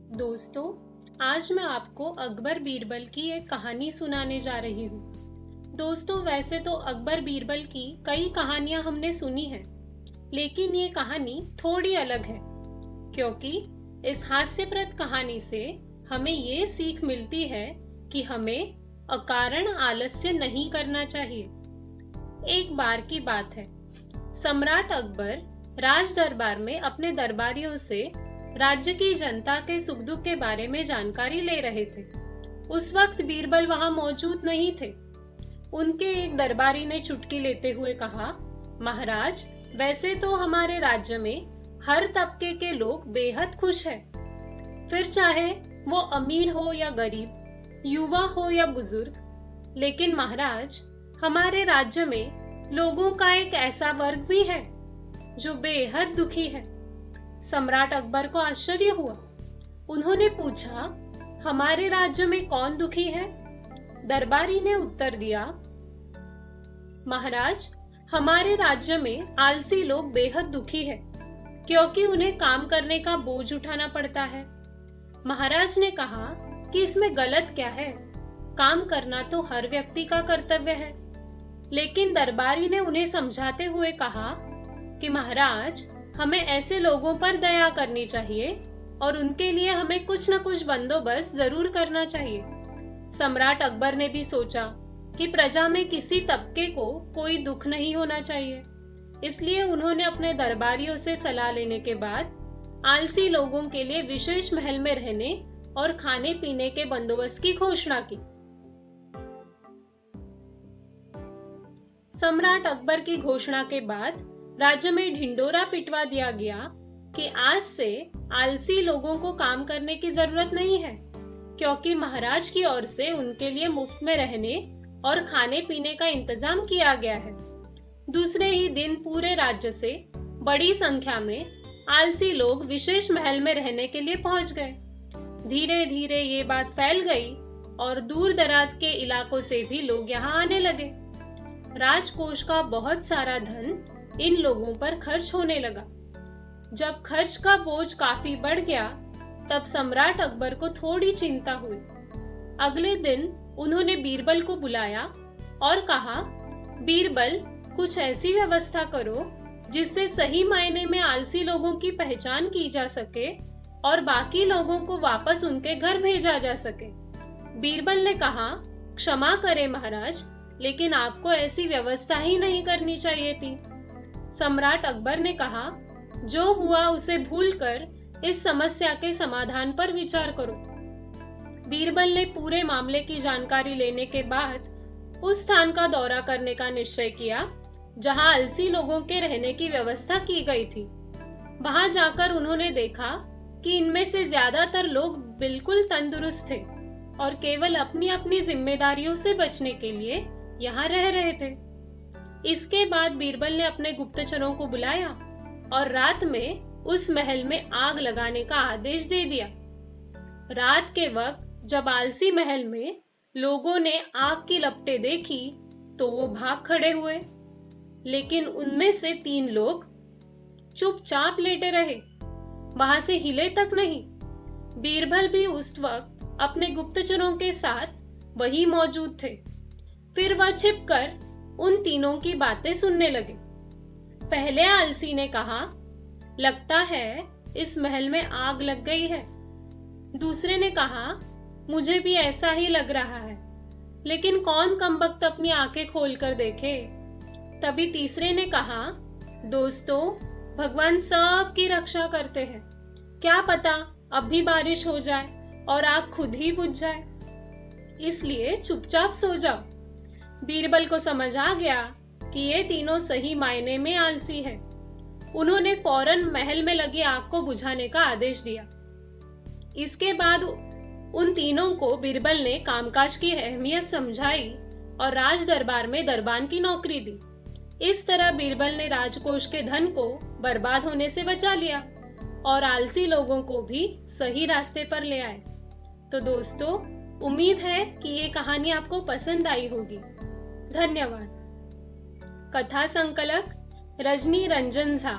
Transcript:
दोस्तों, आज मैं आपको अकबर बीरबल की एक कहानी सुनाने जा रही हूँ। दोस्तों, वैसे तो अकबर बीरबल की कई कहानियां हमने सुनी हैं, लेकिन ये कहानी थोड़ी अलग है, क्योंकि इस हास्यप्रद कहानी से हमें ये सीख मिलती है कि हमें अकारण आलस्य नहीं करना चाहिए। एक बार की बात है, सम्राट अकबर राज दरबार में अपने दरबारियों से राज्य की जनता के सुख दुख के बारे में जानकारी ले रहे थे। उस वक्त बीरबल वहां मौजूद नहीं थे। उनके एक दरबारी ने चुटकी लेते हुए कहा, महाराज, वैसे तो हमारे राज्य में हर तबके के लोग बेहद खुश हैं, फिर चाहे वो अमीर हो या गरीब, युवा हो या बुजुर्ग। लेकिन महाराज, हमारे राज्य में लोगों का एक ऐसा वर्ग भी है जो बेहद दुखी है। सम्राट अकबर को आश्चर्य हुआ। उन्होंने पूछा, हमारे राज्य में कौन दुखी है? दरबारी ने उत्तर दिया, महाराज, हमारे राज्य में आलसी लोग बेहद दुखी है, क्योंकि उन्हें काम करने का बोझ उठाना पड़ता है। महाराज ने कहा कि इसमें गलत क्या है? काम करना तो हर व्यक्ति का कर्तव्य है। लेकिन दरबारी ने उन्हें समझाते हुए कहा कि महाराज, हमें ऐसे लोगों पर दया करनी चाहिए और उनके लिए हमें कुछ न कुछ बंदोबस्त जरूर करना चाहिए। सम्राट अकबर ने भी सोचा कि प्रजा में किसी तबके को कोई दुख नहीं होना चाहिए, इसलिए उन्होंने अपने दरबारियों से सलाह लेने के बाद आलसी लोगों के लिए विशेष महल में रहने और खाने पीने के बंदोबस्त की घोषणा की। सम्राट अकबर की घोषणा के बाद राज्य में ढिंडोरा पिटवा दिया गया कि आज से आलसी लोगों को काम करने की जरूरत नहीं है, क्योंकि महाराज की ओर से उनके लिए मुफ्त में रहने और खाने पीने का इंतजाम किया गया है। दूसरे ही दिन पूरे राज्य से बड़ी संख्या में आलसी लोग विशेष महल में रहने के लिए पहुंच गए। धीरे धीरे ये बात फैल गई और दूर दराज के इलाकों से भी लोग यहाँ आने लगे। राजकोष का बहुत सारा धन इन लोगों पर खर्च होने लगा। जब खर्च का बोझ काफी बढ़ गया, तब सम्राट अकबर को थोड़ी चिंता हुई। अगले दिन उन्होंने बीरबल को बुलाया और कहा, बीरबल, कुछ ऐसी व्यवस्था करो जिससे सही मायने में आलसी लोगों की पहचान की जा सके और बाकी लोगों को वापस उनके घर भेजा जा सके। बीरबल ने कहा, क्षमा करें महाराज, लेकिन आपको ऐसी व्यवस्था ही नहीं करनी चाहिए थी। सम्राट अकबर ने कहा, जो हुआ उसे भूलकर इस समस्या के समाधान पर विचार करो। बीरबल ने पूरे मामले की जानकारी लेने के बाद उस स्थान का दौरा करने का निश्चय किया जहां आलसी लोगों के रहने की व्यवस्था की गई थी। वहां जाकर उन्होंने देखा कि इनमें से ज्यादातर लोग बिल्कुल तंदुरुस्त थे और केवल अपनी अपनी जिम्मेदारियों से बचने के लिए यहाँ रह रहे थे। इसके बाद बीरबल ने अपने गुप्तचरों को बुलाया और रात में उस महल में आग लगाने का आदेश दे दिया। रात के वक्त जब आलसी महल में लोगों ने आग की लपटें देखी तो वो भाग खड़े हुए, लेकिन उनमें से 3 लोग चुपचाप लेटे रहे, वहां से हिले तक नहीं। बीरबल भी उस वक्त अपने गुप्तचरों के साथ वही मौजूद थे। फिर वह छिपकर उन तीनों की बातें सुनने लगे। पहले आलसी ने कहा, लगता है इस महल में आग लग गई है। दूसरे ने कहा, मुझे भी ऐसा ही लग रहा है, लेकिन कौन कमबख्त अपनी आंखें खोलकर देखे। तभी तीसरे ने कहा, दोस्तों, भगवान सब की रक्षा करते हैं, क्या पता अब भी बारिश हो जाए और आग खुद ही बुझ जाए, इसलिए चुपचाप सो जाओ। बीरबल को समझ आ गया कि ये तीनों सही मायने में आलसी हैं। उन्होंने फौरन महल में लगी आग को बुझाने का आदेश दिया। इसके बाद उन तीनों को बीरबल ने कामकाज की अहमियत समझाई और राज दरबार में दरबान की नौकरी दी। इस तरह बीरबल ने राजकोष के धन को बर्बाद होने से बचा लिया और आलसी लोगों को भी सही रास्ते पर ले आए। तो दोस्तों, उम्मीद है कि ये कहानी आपको पसंद आई होगी। धन्यवाद। कथा संकलक रजनी रंजन झा।